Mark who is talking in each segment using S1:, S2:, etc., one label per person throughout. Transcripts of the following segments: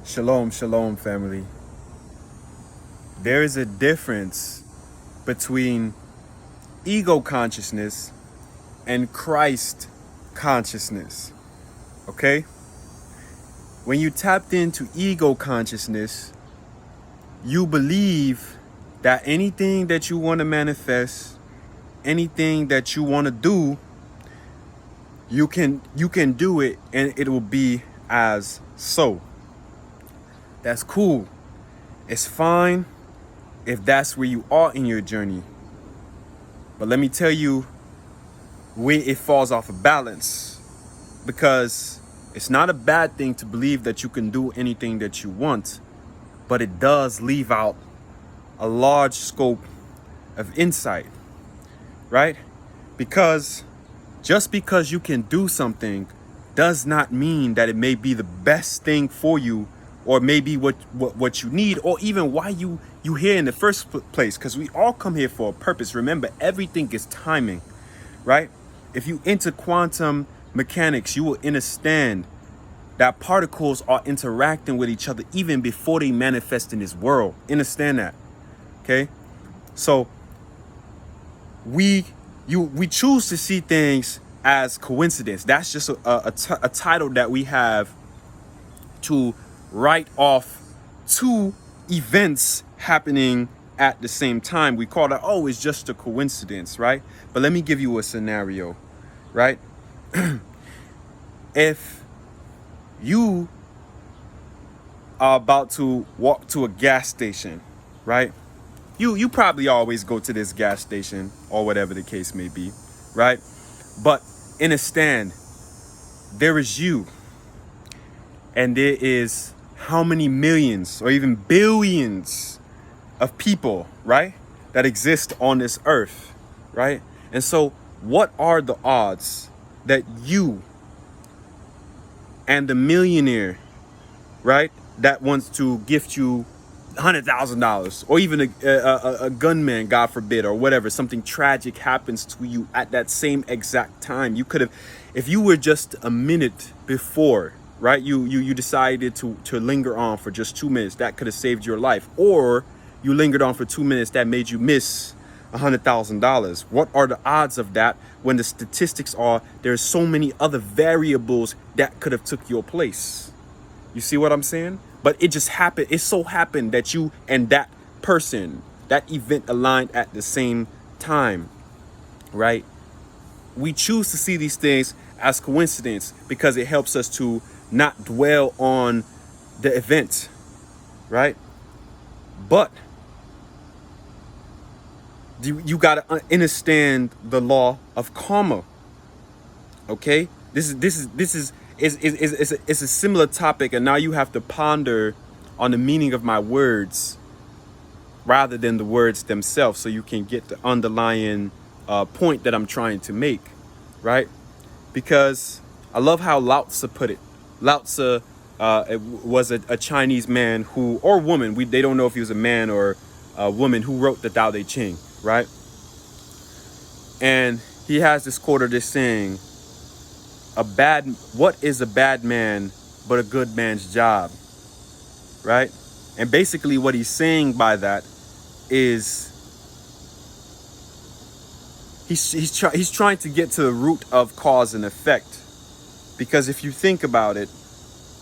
S1: Shalom, shalom, family. There is a difference between ego consciousness and Christ consciousness. Okay? When you tapped into ego consciousness, you believe that anything that you want to manifest, anything that you want to do, you can do it and it will be as so. That's cool. It's fine if that's where you are in your journey. But let me tell you where it falls off of balance, because it's not a bad thing to believe that you can do anything that you want, but it does leave out a large scope of insight, right? Because just because you can do something does not mean that it may be the best thing for you, or maybe what you need, or even why you here in the first place. Because we all come here for a purpose. Remember, everything is timing, right? If you into quantum mechanics, you will understand that particles are interacting with each other even before they manifest in this world. Understand that, okay? So we choose to see things as coincidence. That's just a title that we have to write off two events happening at the same time. We call that, oh, it's just a coincidence, right? But let me give you a scenario, right? If you are about to walk to a gas station, right? You probably always go to this gas station or whatever the case may be, right? But in a stand, there is you, and there is how many millions or even billions of people, right, that exist on this earth, right? And so what are the odds that you and the millionaire, right, that wants to gift you $100,000, or even a gunman, God forbid, or whatever, something tragic happens to you at that same exact time? You could have, if you were just a minute before, right, you decided to linger on for just 2 minutes, that could have saved your life. Or you lingered on for 2 minutes, that made you miss $100,000. What are the odds of that when the statistics are there's so many other variables that could have took your place? You see what I'm saying? But it just happened. It so happened that you and that person, that event aligned at the same time, right? We choose to see these things as coincidence because it helps us to not dwell on the event, right? But you got to understand the law of karma, okay? This is it's a similar topic, and now you have to ponder on the meaning of my words rather than the words themselves, so you can get the underlying point that I'm trying to make, right? Because I love how Lao Tzu put it. Lao Tzu was a Chinese man who, or woman, they don't know if he was a man or a woman, who wrote the Tao Te Ching, right? And he has this quote, or this saying, what is a bad man but a good man's job, right? And basically what he's saying by that is he's trying to get to the root of cause and effect. Because if you think about it,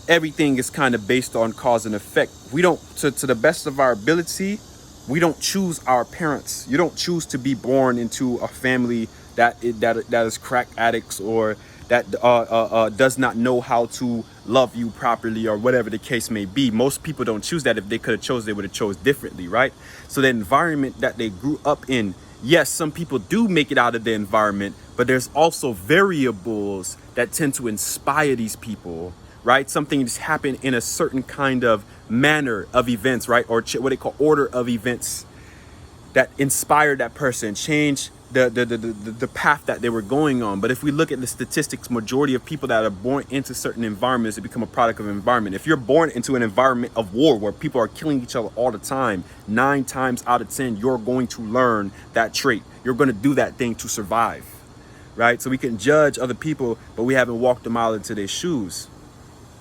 S1: everything is kind of based on cause and effect. We don't, to the best of our ability, we don't choose our parents. You don't choose to be born into a family that is crack addicts, or that does not know how to love you properly, or whatever the case may be. Most people don't choose that. If they could have chose, they would have chose differently, right? So the environment that they grew up in, yes, some people do make it out of the environment, but there's also variables that tend to inspire these people, right? Something just happened in a certain kind of manner of events, right? Or what they call order of events that inspired that person, change the path that they were going on. But if we look at the statistics, majority of people that are born into certain environments, they become a product of environment. If you're born into an environment of war where people are killing each other all the time, 9 times out of 10, you're going to learn that trait. You're going to do that thing to survive, right? So we can judge other people, but we haven't walked a mile into their shoes,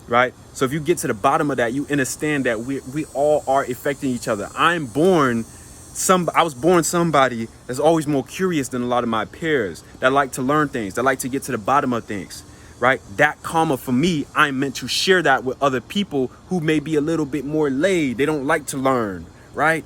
S1: right? So if you get to the bottom of that, you understand that we all are affecting each other. I was born somebody that's always more curious than a lot of my peers, that like to learn things, that like to get to the bottom of things, right? That karma for me, I'm meant to share that with other people who may be a little bit more laid. They don't like to learn, right?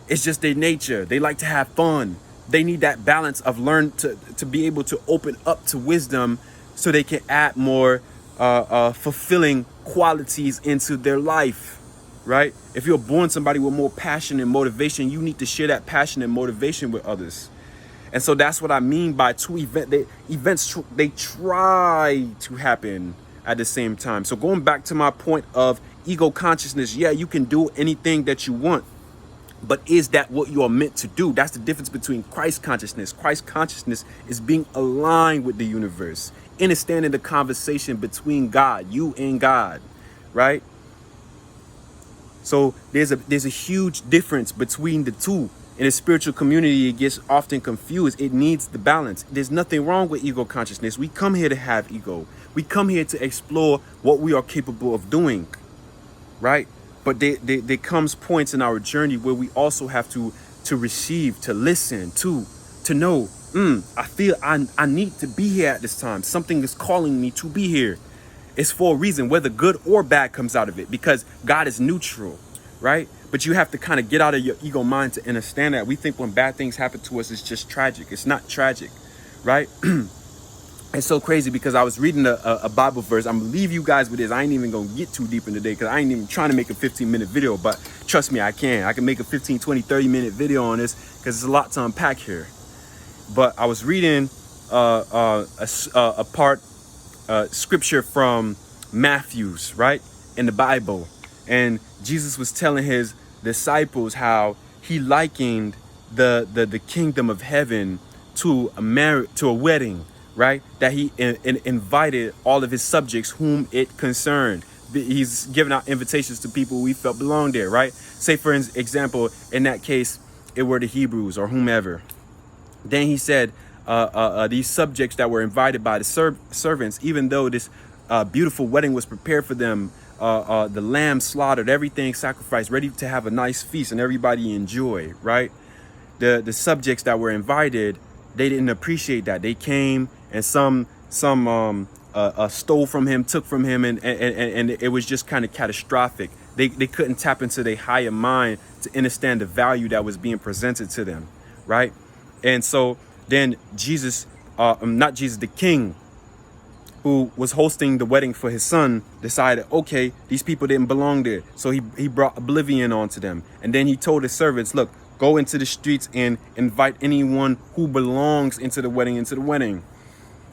S1: It's just their nature. They like to have fun. They need that balance of learn to be able to open up to wisdom so they can add more fulfilling qualities into their life, right? If you're born somebody with more passion and motivation, you need to share that passion and motivation with others. And so that's what I mean by events, they try to happen at the same time. So going back to my point of ego consciousness, yeah, you can do anything that you want, but is that what you are meant to do? That's the difference between Christ consciousness. Christ consciousness is being aligned with the universe, understanding the conversation between God, you and God, right? So there's a huge difference between the two. In the spiritual community, it gets often confused. It needs the balance. There's nothing wrong with ego consciousness. We come here to have ego. We come here to explore what we are capable of doing, right? But there comes points in our journey where we also have to receive, to listen, to know, I feel I need to be here at this time. Something is calling me to be here. It's for a reason, whether good or bad comes out of it, because God is neutral, right? But you have to kind of get out of your ego mind to understand that. We think when bad things happen to us, it's just tragic. It's not tragic, right? It's so crazy because I was reading a Bible verse. I'm gonna leave you guys with this. I ain't even gonna get too deep in today because I ain't even trying to make a 15-minute video, but trust me, I can make a 15, 20, 30-minute video on this because there's a lot to unpack here. But I was reading a part scripture from Matthew's, right, in the Bible, and Jesus was telling his disciples how he likened the kingdom of heaven to a wedding, right? That he invited all of his subjects whom it concerned. He's giving out invitations to people we felt belonged there, right? Say for example, in that case, it were the Hebrews or whomever. Then he said, these subjects that were invited by the servants, even though this beautiful wedding was prepared for them, the lamb slaughtered, everything sacrificed, ready to have a nice feast and everybody enjoy, right? The subjects that were invited, they didn't appreciate that. They came and some stole from him, took from him, and it was just kind of catastrophic. They couldn't tap into their higher mind to understand the value that was being presented to them, right? And so then Jesus, the king who was hosting the wedding for his son, decided, okay, these people didn't belong there. So he brought oblivion onto them. And then he told his servants, look, go into the streets and invite anyone who belongs into the wedding.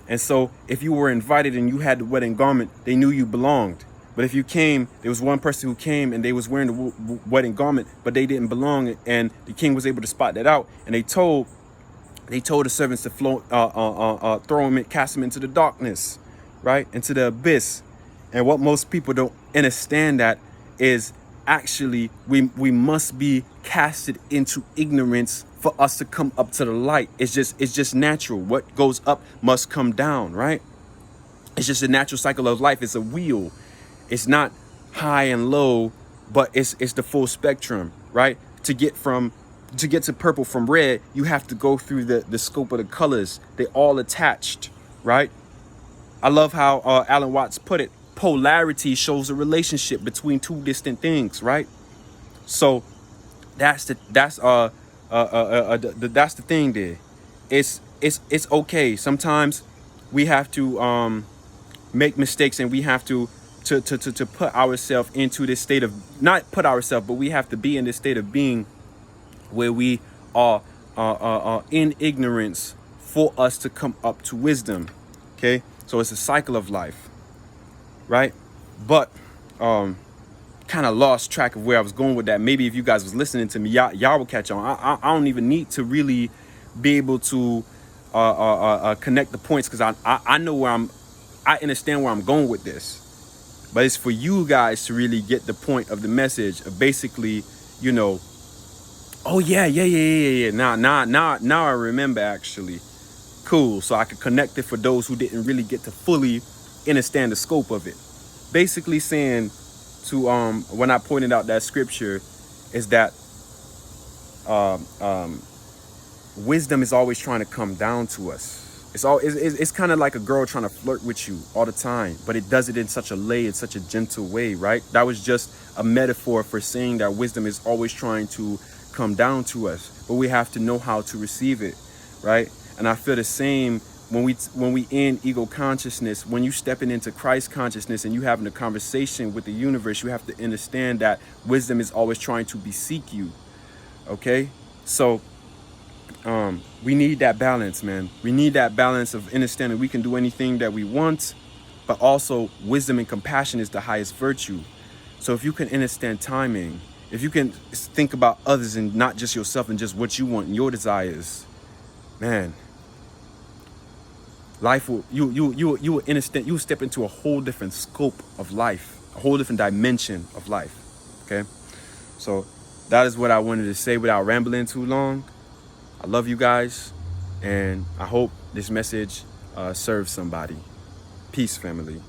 S1: And so if you were invited and you had the wedding garment, they knew you belonged. But if you came, there was one person who came and they was wearing the wedding garment, but they didn't belong. And the king was able to spot that out. And they told the servants to throw him and cast him into the darkness, right? Into the abyss. And what most people don't understand that is actually we must be casted into ignorance for us to come up to the light. It's just natural. What goes up must come down, right? It's just a natural cycle of life. It's a wheel. It's not high and low, but it's the full spectrum, right? To get to purple from red, you have to go through the scope of the colors. They're all attached, right? I love how Alan Watts put it. Polarity shows a relationship between two distant things, right? So that's the thing there. It's okay. Sometimes we have to make mistakes, and we have to put ourselves into this state of, not put ourselves, but we have to be in this state of being where we are in ignorance for us to come up to wisdom. Okay, so it's a cycle of life, right? But kind of lost track of where I was going with that. Maybe if you guys was listening to me, y'all will catch on. I don't even need to really be able to connect the points, because I know I understand where I'm going with this. But it's for you guys to really get the point of the message of basically, oh yeah. Now I remember, actually. Cool. So I could connect it for those who didn't really get to fully understand the scope of it. basically saying to when I pointed out that scripture is that wisdom is always trying to come down to us. It's kind of like a girl trying to flirt with you all the time, but it does it in such a such a gentle way, right? That was just a metaphor for saying that wisdom is always trying to come down to us, but we have to know how to receive it, right? And I feel the same when we in ego consciousness. When you stepping into Christ consciousness and you having a conversation with the universe, you have to understand that wisdom is always trying to beseech you. Okay, so we need that balance, man. We need that balance of understanding we can do anything that we want, but also wisdom and compassion is the highest virtue. So if you can understand timing, if you can think about others and not just yourself and just what you want and your desires, man, life will you will understand. You will step into a whole different scope of life, a whole different dimension of life. Okay, so that is what I wanted to say without rambling too long. I love you guys, and I hope this message serves somebody. Peace, family.